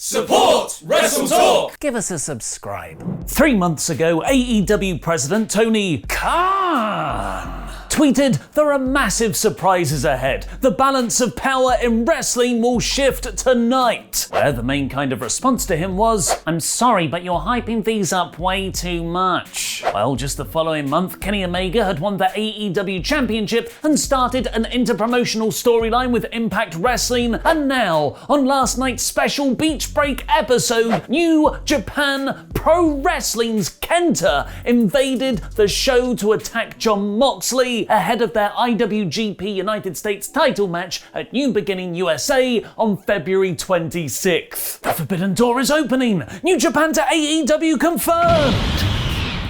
Support WrestleTalk! Give us a subscribe. 3 months ago, AEW President Tony Khan tweeted, "There are massive surprises ahead. The balance of power in wrestling will shift tonight." Where the main kind of response to him was, "I'm sorry, but you're hyping these up way too much." Well, just the following month, Kenny Omega had won the AEW Championship and started an interpromotional storyline with Impact Wrestling, and now, on last night's special Beach Break episode, New Japan Pro Wrestling's KENTA invaded the show to attack Jon Moxley ahead of their IWGP United States title match at New Beginning USA on February 26th. The Forbidden Door is opening! New Japan to AEW confirmed!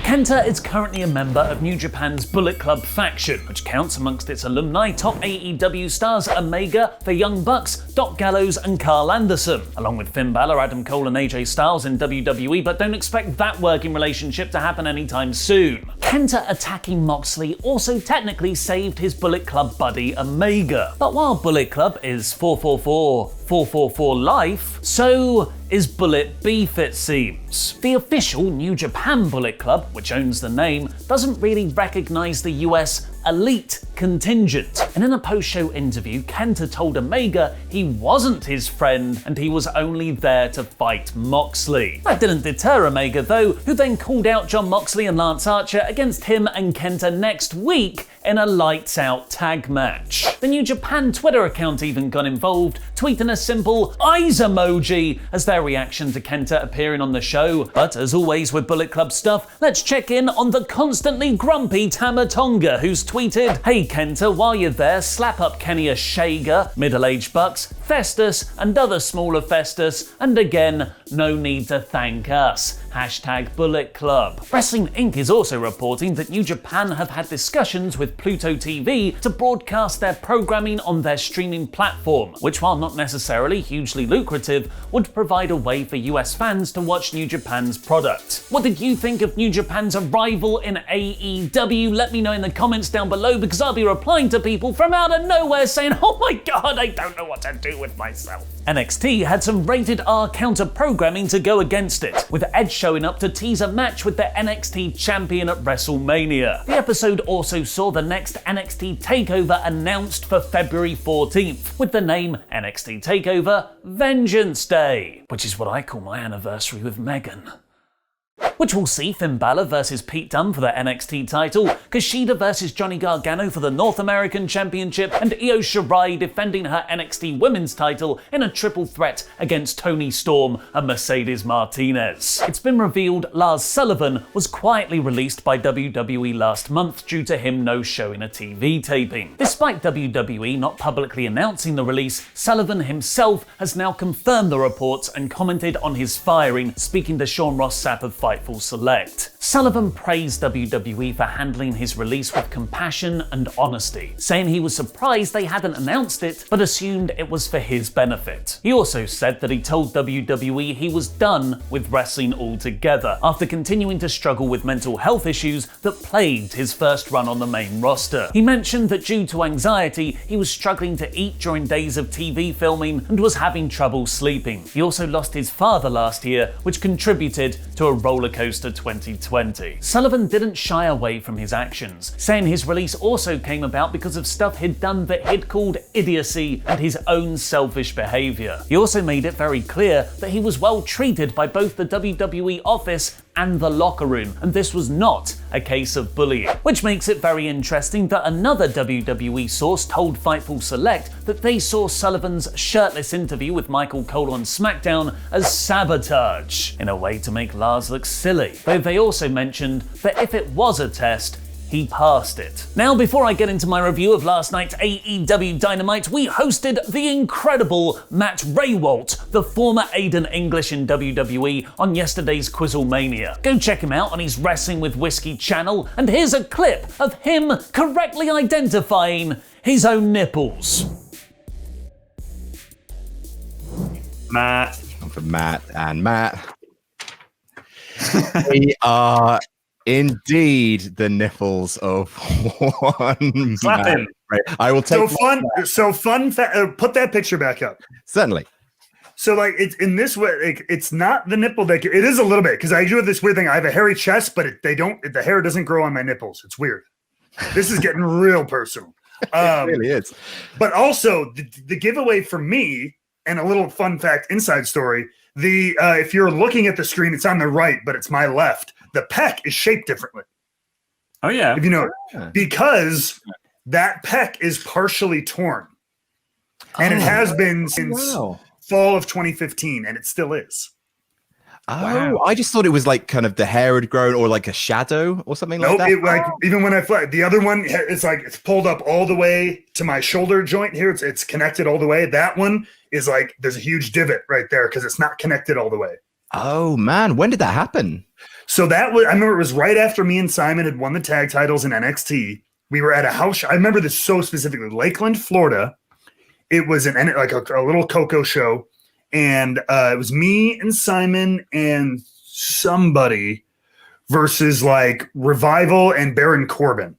KENTA is currently a member of New Japan's Bullet Club faction, which counts amongst its alumni top AEW stars Omega, the Young Bucks, Doc Gallows and Carl Anderson, along with Finn Balor, Adam Cole and AJ Styles in WWE, but don't expect that working relationship to happen anytime soon. KENTA attacking Moxley also technically saved his Bullet Club buddy Omega. But while Bullet Club is 444 life, so is Bullet Beef, it seems. The official New Japan Bullet Club, which owns the name, doesn't really recognize the US elite contingent. And in a post-show interview, KENTA told Omega he wasn't his friend and he was only there to fight Moxley. That didn't deter Omega though, who then called out Jon Moxley and Lance Archer against him and KENTA next week in a lights-out tag match. The New Japan Twitter account even got involved, tweeting a simple eyes emoji as their reaction to KENTA appearing on the show. But as always with Bullet Club stuff, let's check in on the constantly grumpy Tama Tonga, who's tweeted, "Hey KENTA, while you're there, slap up Kenny Shager, Middle-Aged Bucks, Festus and other smaller Festus, and again, no need to thank us. Hashtag Bullet Club." Wrestling Inc. is also reporting that New Japan have had discussions with Pluto TV to broadcast their programming on their streaming platform, which while not necessarily hugely lucrative, would provide a way for US fans to watch New Japan's product. What did you think of New Japan's arrival in AEW? Let me know in the comments down below, because I'll be replying to people from out of nowhere saying, "Oh my god, I don't know what to do with myself." NXT had some rated R counter programming to go against it, with Edge showing up to tease a match with the NXT champion at WrestleMania. The episode also saw the next NXT TakeOver announced for February 14th, with the name NXT TakeOver Vengeance Day, which is what I call my anniversary with Megan. Which will see Finn Balor versus Pete Dunne for the NXT title, Kushida versus Johnny Gargano for the North American Championship, and Io Shirai defending her NXT Women's title in a triple threat against Toni Storm and Mercedes Martinez. It's been revealed Lars Sullivan was quietly released by WWE last month due to him no-showing a TV taping. Despite WWE not publicly announcing the release, Sullivan himself has now confirmed the reports and commented on his firing, speaking to Sean Ross Sapp of Fightful Select. Sullivan praised WWE for handling his release with compassion and honesty, saying he was surprised they hadn't announced it, but assumed it was for his benefit. He also said that he told WWE he was done with wrestling altogether, after continuing to struggle with mental health issues that plagued his first run on the main roster. He mentioned that due to anxiety, he was struggling to eat during days of TV filming and was having trouble sleeping. He also lost his father last year, which contributed to a rollercoaster 2020. Sullivan didn't shy away from his actions, saying his release also came about because of stuff he'd done that he'd called idiocy and his own selfish behaviour. He also made it very clear that he was well treated by both the WWE office and the locker room, and this was not a case of bullying. Which makes it very interesting that another WWE source told Fightful Select that they saw Sullivan's shirtless interview with Michael Cole on SmackDown as sabotage, in a way to make Lars look silly. Though they also mentioned that if it was a test, he passed it. Now, before I get into my review of last night's AEW Dynamite, we hosted the incredible Matt Rehwoldt, the former Aiden English in WWE, on yesterday's QuizzleMania. Go check him out on his Wrestling with Whiskey channel, and here's a clip of him correctly identifying his own nipples. Matt. For Matt and Matt. We are indeed the nipples of one Slap man. him. Right. I will take put that picture back up. Certainly. So like it's in this way, like, it's not the nipple that it is a little bit because I do have this weird thing. I have a hairy chest, but the hair doesn't grow on my nipples. It's weird. This is getting real personal. It really is. But also the giveaway for me and a little fun fact inside story. If you're looking at the screen, it's on the right, but it's my left. The pec is shaped differently. Oh yeah. If you know, because that pec is partially torn. And it has been since fall of 2015, and it still is. Oh, wow. I just thought it was like kind of the hair had grown or like a shadow or something like that. Like even when I fly, the other one, it's like it's pulled up all the way to my shoulder joint here. It's connected all the way. That one is like there's a huge divot right there because it's not connected all the way. Oh man, when did that happen? So I remember it was right after me and Simon had won the tag titles in NXT. We were at a house. I remember this so specifically, Lakeland, Florida. It was like a little Coco show, and it was me and Simon and somebody versus like Revival and Baron Corbin.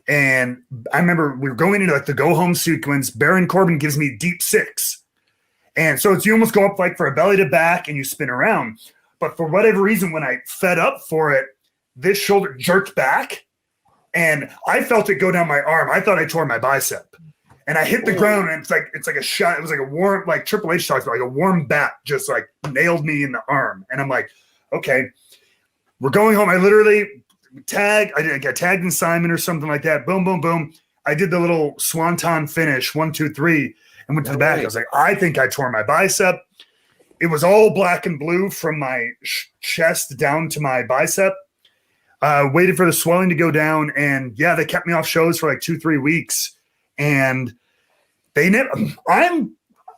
And I remember we were going into like the go home sequence. Baron Corbin gives me deep six, and so you almost go up like for a belly to back, and you spin around. But for whatever reason, when I fed up for it, this shoulder jerked back, and I felt it go down my arm. I thought I tore my bicep. And I hit the ground, and it's like a shot. It was like a warm, like Triple H talks about, like a warm bat just like nailed me in the arm. And I'm like, okay, we're going home. I literally I got tagged in Simon or something like that. Boom, boom, boom. I did the little swanton finish, 1, 2, 3, and went to the back. I was like, I think I tore my bicep. It was all black and blue from my chest down to my bicep. Waited for the swelling to go down, and yeah, they kept me off shows for like 2-3 weeks. And they never, I'm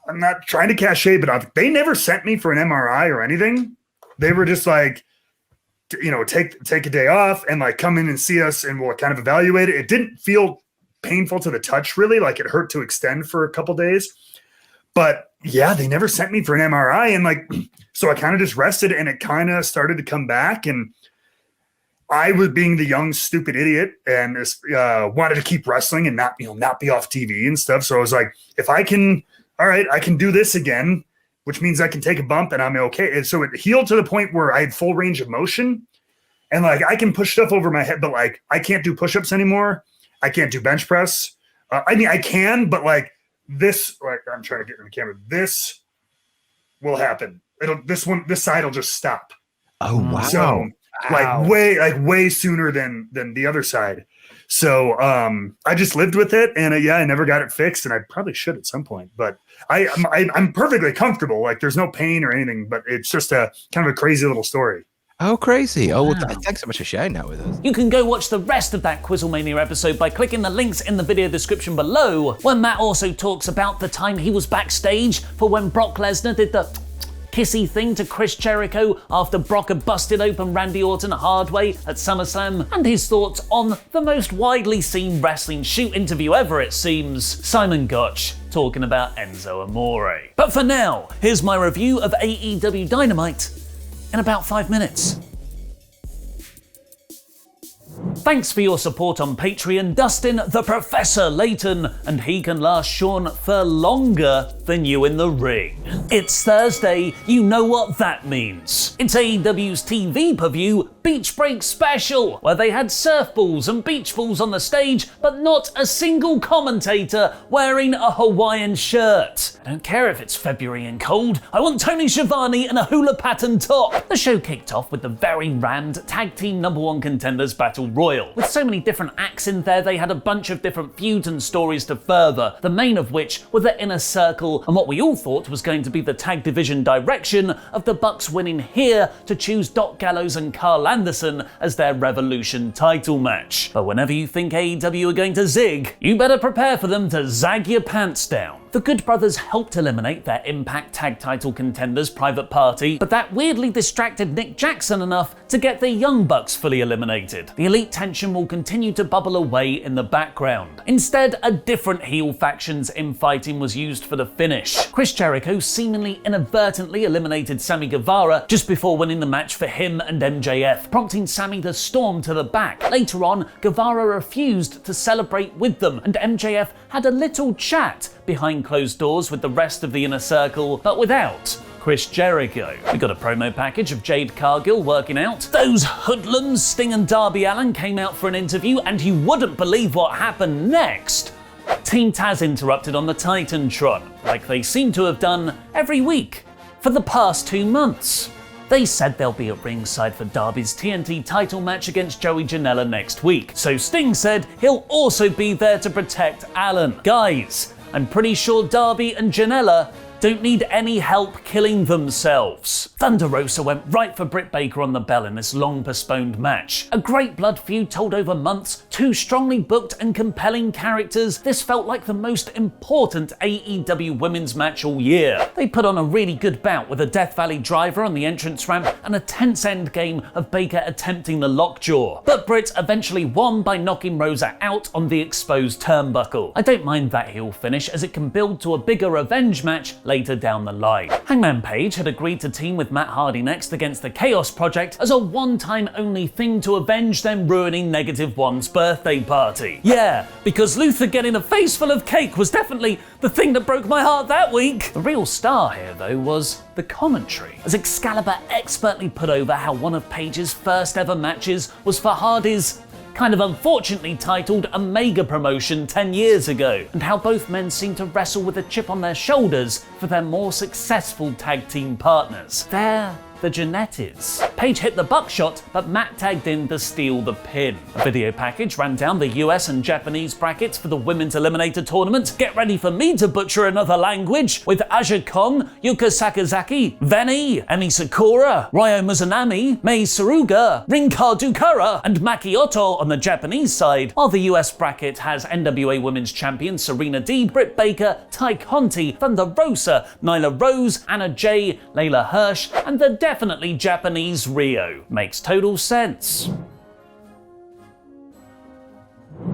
not trying to cash shade, but they never sent me for an MRI or anything. They were just like, take a day off and like come in and see us and we'll kind of evaluate it. It didn't feel painful to the touch really. Like it hurt to extend for a couple days, but yeah, they never sent me for an MRI. And like, so I kind of just rested and it kind of started to come back, and I was being the young, stupid idiot and wanted to keep wrestling and not be off TV and stuff. So I was like, if I can, all right, I can do this again, which means I can take a bump and I'm okay. And so it healed to the point where I had full range of motion and like, I can push stuff over my head, but like, I can't do push-ups anymore. I can't do bench press. I mean, I can, but like this, like I'm trying to get in the camera. This will happen. This side will just stop. Oh, wow. So, way sooner than the other side. So I just lived with it, and I never got it fixed, and I probably should at some point. But I'm perfectly comfortable. Like there's no pain or anything, but it's just a kind of a crazy little story. Oh, crazy. Oh, well, thanks so much for sharing that with us. You can go watch the rest of that QuizzleMania episode by clicking the links in the video description below, where Matt also talks about the time he was backstage for when Brock Lesnar did the kissy thing to Chris Jericho after Brock had busted open Randy Orton the hard way at SummerSlam, and his thoughts on the most widely seen wrestling shoot interview ever, it seems, Simon Gotch talking about Enzo Amore. But for now, here's my review of AEW Dynamite in about 5 minutes. Thanks for your support on Patreon, Dustin, the Professor Layton, and he can last Sean for longer than you in the ring. It's Thursday, you know what that means. It's AEW's TV per-view Beach Break Special, where they had surf balls and beach balls on the stage, but not a single commentator wearing a Hawaiian shirt. I don't care if it's February and cold, I want Tony Schiavone in a hula pattern top. The show kicked off with the very rammed Tag Team #1 Contenders Battle Royal. With so many different acts in there, they had a bunch of different feuds and stories to further, the main of which were the Inner Circle and what we all thought was going to be the tag division direction of the Bucks winning here to choose Doc Gallows and Carl Anderson as their Revolution title match. But whenever you think AEW are going to zig, you better prepare for them to zag your pants down. The Good Brothers helped eliminate their Impact Tag Title contenders Private Party, but that weirdly distracted Nick Jackson enough to get the Young Bucks fully eliminated. The Elite tension will continue to bubble away in the background. Instead, a different heel faction's infighting was used for the finish. Chris Jericho seemingly inadvertently eliminated Sammy Guevara just before winning the match for him and MJF, prompting Sammy to storm to the back. Later on, Guevara refused to celebrate with them, and MJF had a little chat behind closed doors with the rest of the Inner Circle, but without Chris Jericho. We got a promo package of Jade Cargill working out. Those hoodlums, Sting and Darby Allin, came out for an interview, and you wouldn't believe what happened next. Team Taz interrupted on the Titantron, like they seem to have done every week for the past 2 months. They said they'll be at ringside for Darby's TNT title match against Joey Janela next week, so Sting said he'll also be there to protect Allin. Guys, I'm pretty sure Darby and Janela don't need any help killing themselves. Thunder Rosa went right for Britt Baker on the bell in this long postponed match. A great blood feud told over months, 2 strongly booked and compelling characters. This felt like the most important AEW women's match all year. They put on a really good bout with a Death Valley driver on the entrance ramp and a tense end game of Baker attempting the lockjaw. But Britt eventually won by knocking Rosa out on the exposed turnbuckle. I don't mind that heel finish, as it can build to a bigger revenge match later down the line. Hangman Page had agreed to team with Matt Hardy next against the Chaos Project as a one-time only thing to avenge them ruining Negative One's birthday party. Yeah, because Luther getting a face full of cake was definitely the thing that broke my heart that week. The real star here, though, was the commentary, as Excalibur expertly put over how one of Page's first ever matches was for Hardy's kind of unfortunately titled Omega promotion 10 years ago, and how both men seem to wrestle with a chip on their shoulders for their more successful tag team partners. They're the Janettis. Page hit the buckshot, but Matt tagged in to steal the pin. A video package ran down the US and Japanese brackets for the Women's Eliminator Tournament. Get ready for me to butcher another language, with Aja Kong, Yuka Sakazaki, Veni, Emi Sakura, Ryo Mizunami, Mei Saruga, Rinka Dukara, and Maki Oto on the Japanese side, while the US bracket has NWA Women's Champion Serena Deeb, Britt Baker, Ty Conti, Thunder Rosa, Nyla Rose, Anna Jay, Layla Hirsch, and the definitely Japanese Rio. Makes total sense.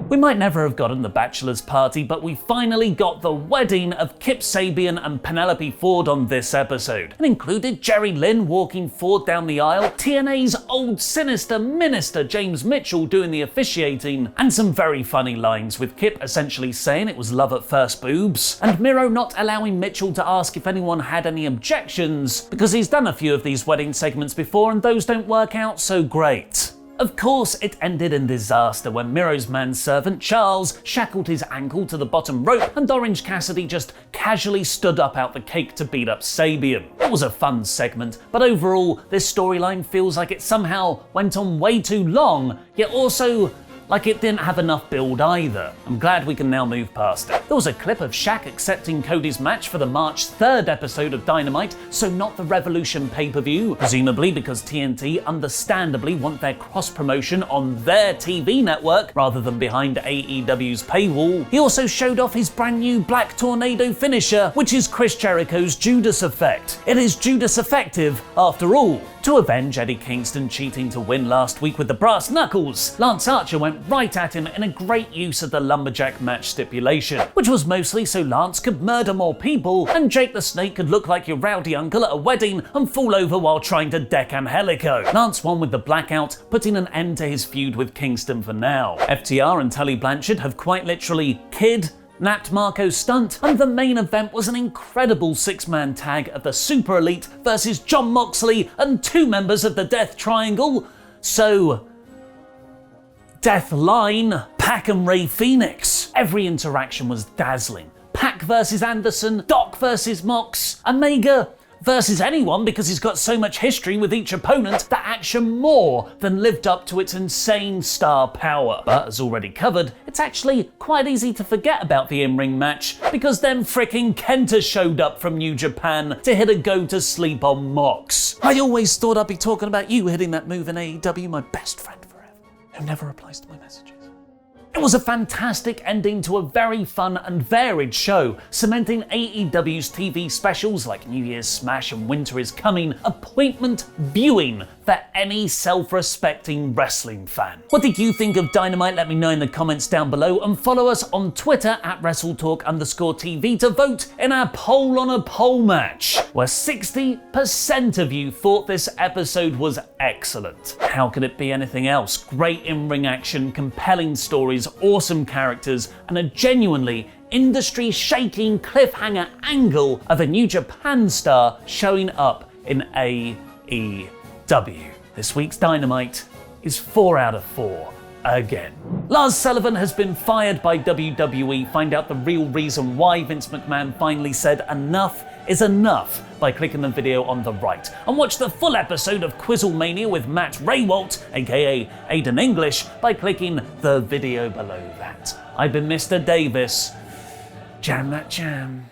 We might never have gotten the bachelor's party, but we finally got the wedding of Kip Sabian and Penelope Ford on this episode. It included Jerry Lynn walking Ford down the aisle, TNA's old sinister minister James Mitchell doing the officiating, and some very funny lines, with Kip essentially saying it was love at first boobs, and Miro not allowing Mitchell to ask if anyone had any objections, because he's done a few of these wedding segments before and those don't work out so great. Of course, it ended in disaster when Miro's manservant, Charles, shackled his ankle to the bottom rope and Orange Cassidy just casually stood up out the cake to beat up Sabian. It was a fun segment, but overall, this storyline feels like it somehow went on way too long, yet also like it didn't have enough build either. I'm glad we can now move past it. There was a clip of Shaq accepting Cody's match for the March 3rd episode of Dynamite, so not the Revolution pay-per-view, presumably because TNT understandably want their cross-promotion on their TV network rather than behind AEW's paywall. He also showed off his brand new Black Tornado finisher, which is Chris Jericho's Judas effect. It is Judas effective after all. To avenge Eddie Kingston cheating to win last week with the brass knuckles, Lance Archer went right at him in a great use of the lumberjack match stipulation, which was mostly so Lance could murder more people and Jake the Snake could look like your rowdy uncle at a wedding and fall over while trying to deck Angelico. Lance won with the blackout, putting an end to his feud with Kingston for now. FTR and Tully Blanchard have quite literally napped Marco's stunt, and the main event was an incredible 6-man tag of the Super Elite versus Jon Moxley and 2 members of the Death Triangle. So, Death Line, Pac and Rey Fenix. Every interaction was dazzling. Pac versus Anderson, Doc versus Mox, Omega versus anyone because he's got so much history with each opponent that action more than lived up to its insane star power. But as already covered, it's actually quite easy to forget about the in-ring match because then fricking KENTA showed up from New Japan to hit a go to sleep on Mox. I always thought I'd be talking about you hitting that move in AEW, my best friend forever, who never replies to my messages. It was a fantastic ending to a very fun and varied show, cementing AEW's TV specials like New Year's Smash and Winter is Coming appointment viewing for any self-respecting wrestling fan. What did you think of Dynamite? Let me know in the comments down below, and follow us on Twitter at WrestleTalk_TV to vote in our poll on a poll match, where 60% of you thought this episode was excellent. How could it be anything else? Great in-ring action, compelling stories, awesome characters, and a genuinely industry-shaking cliffhanger angle of a New Japan star showing up in AEW. This week's Dynamite is 4 out of 4 again. Lars Sullivan has been fired by WWE. Find out the real reason why Vince McMahon finally said enough is enough by clicking the video on the right. And watch the full episode of QuizzleMania with Matt Rehwoldt, aka Aiden English, by clicking the video below that. I've been Mr. Davis. Jam that jam.